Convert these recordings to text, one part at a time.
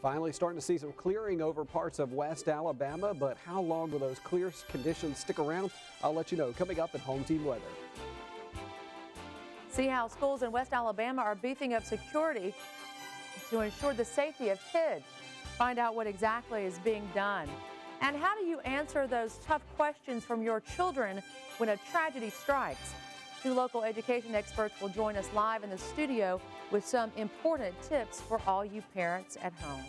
Finally starting to see some clearing over parts of West Alabama, but how long will those clear conditions stick around? I'll let you know coming up at Home Team Weather. See how schools in West Alabama are beefing up security to ensure the safety of kids. Find out what exactly is being done. And how do you answer those tough questions from your children when a tragedy strikes? Two local education experts will join us live in the studio with some important tips for all you parents at home.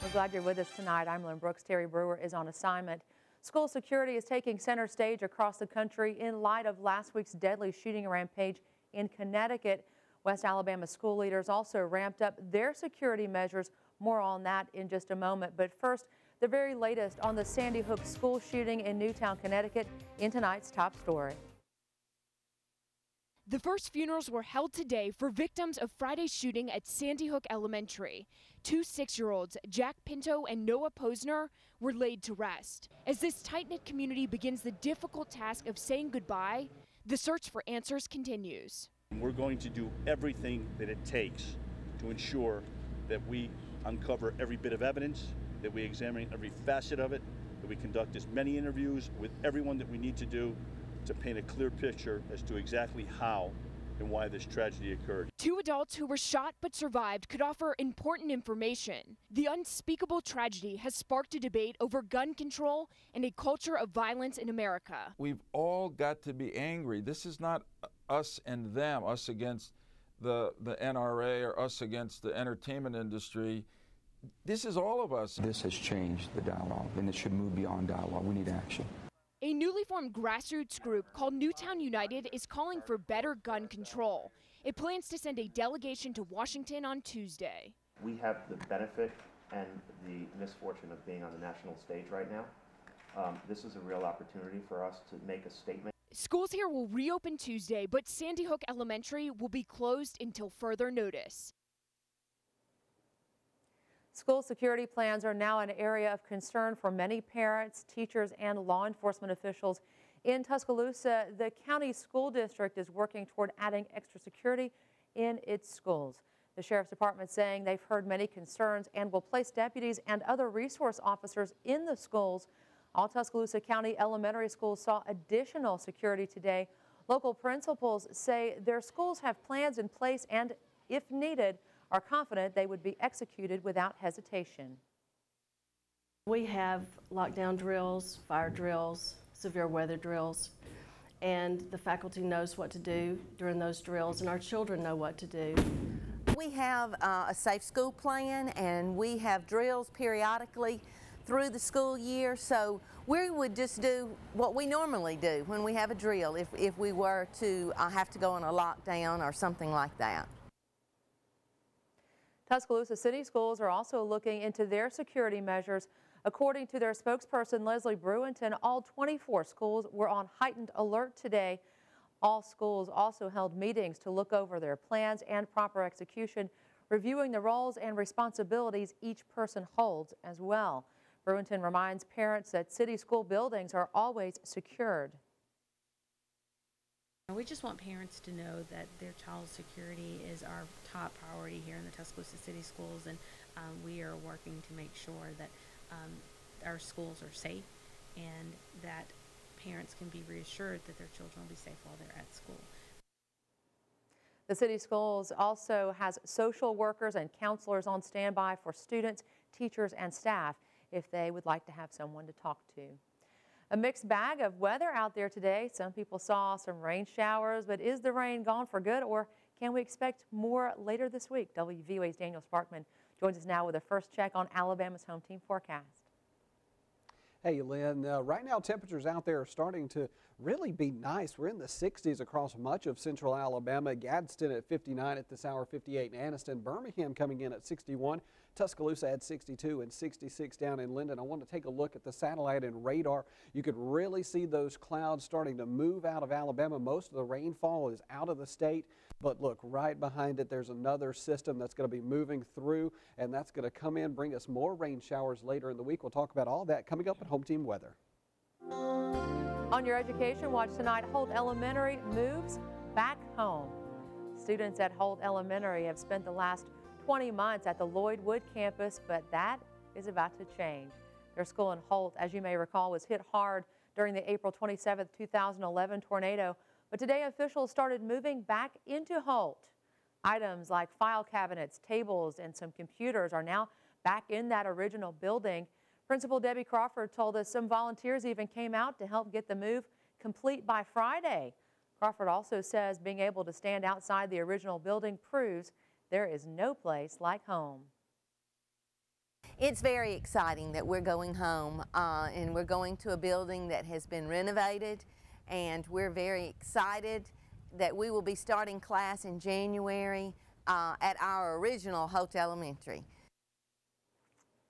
We're glad you're with us tonight. I'm Lynn Brooks. Terry Brewer is on assignment. School security is taking center stage across the country in light of last week's deadly shooting rampage in Connecticut. West Alabama school leaders also ramped up their security measures. More on that in just a moment. But first, the very latest on the Sandy Hook school shooting in Newtown, Connecticut in tonight's top story. The first funerals were held today for victims of Friday's shooting at Sandy Hook Elementary. Two 6-year-olds, Jack Pinto and Noah Posner, were laid to rest. As this tight-knit community begins the difficult task of saying goodbye, the search for answers continues. We're going to do everything that it takes to ensure that we uncover every bit of evidence, that we examine every facet of it, that we conduct as many interviews with everyone that we need to do to paint a clear picture as to exactly how and why this tragedy occurred. Two adults who were shot but survived could offer important information. The unspeakable tragedy has sparked a debate over gun control and a culture of violence in America. We've all got to be angry. This is not us and them, us against the NRA or us against the entertainment industry. This is all of us. This has changed the dialogue, and it should move beyond dialogue. We need action. A newly formed grassroots group called Newtown United is calling for better gun control. It plans to send a delegation to Washington on Tuesday. We have the benefit and the misfortune of being on the national stage right now. This is a real opportunity for us to make a statement. Schools here will reopen Tuesday, but Sandy Hook Elementary will be closed until further notice. School security plans are now an area of concern for many parents, teachers, and law enforcement officials. In Tuscaloosa, the county school district is working toward adding extra security in its schools. The sheriff's department saying they've heard many concerns and will place deputies and other resource officers in the schools. All Tuscaloosa County elementary schools saw additional security today. Local principals say their schools have plans in place and, if needed, are confident they would be executed without hesitation. We have lockdown drills, fire drills, severe weather drills, and the faculty knows what to do during those drills, and our children know what to do. We have a safe school plan, and we have drills periodically through the school year, so we would just do what we normally do when we have a drill if we were to have to go on a lockdown or something like that. Tuscaloosa City Schools are also looking into their security measures. According to their spokesperson, Leslie Brewington, all 24 schools were on heightened alert today. All schools also held meetings to look over their plans and proper execution, reviewing the roles and responsibilities each person holds as well. Brewington reminds parents that city school buildings are always secured. We just want parents to know that their child's security is our top priority here in the Tuscaloosa City Schools, and we are working to make sure that our schools are safe and that parents can be reassured that their children will be safe while they're at school. The city schools also has social workers and counselors on standby for students, teachers, and staff if they would like to have someone to talk to. A mixed bag of weather out there today. Some people saw some rain showers, but is the rain gone for good, or can we expect more later this week? WVUA's Daniel Sparkman joins us now with a first check on Alabama's home team forecast. Hey, Lynn, right now temperatures out there are starting to really be nice. We're in the 60s across much of central Alabama. Gadsden at 59 at this hour, 58 in Anniston. Birmingham coming in at 61. Tuscaloosa at 62 and 66 down in Linden. I want to take a look at the satellite and radar. You could really see those clouds starting to move out of Alabama. Most of the rainfall is out of the state. But look, right behind it, there's another system that's going to be moving through, and that's going to come in, bring us more rain showers later in the week. We'll talk about all that coming up at Home Team Weather. On your education watch tonight, Holt Elementary moves back home. Students at Holt Elementary have spent the last 20 months at the Lloyd Wood campus, but that is about to change. Their school in Holt, as you may recall, was hit hard during the April 27, 2011 tornado, but today officials started moving back into Holt. Items like file cabinets, tables, and some computers are now back in that original building. Principal Debbie Crawford told us some volunteers even came out to help get the move complete by Friday. Crawford also says being able to stand outside the original building proves there is no place like home. It's very exciting that we're going home and we're going to a building that has been renovated, and we're very excited that we will be starting class in January at our original Holt Elementary.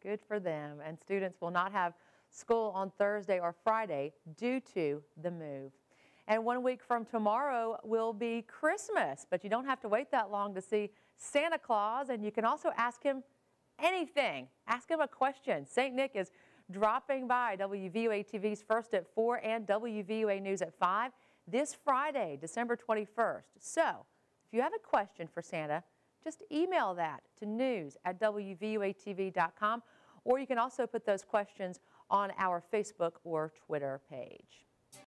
Good for them. And students will not have school on Thursday or Friday due to the move. And 1 week from tomorrow will be Christmas, but you don't have to wait that long to see Santa Claus, and you can also ask him anything. Ask him a question. St. Nick is dropping by WVUA TV's First at 4 and WVUA News at 5 this Friday, December 21st. So if you have a question for Santa, just email that to news@WVUATV.com, or you can also put those questions on our Facebook or Twitter page.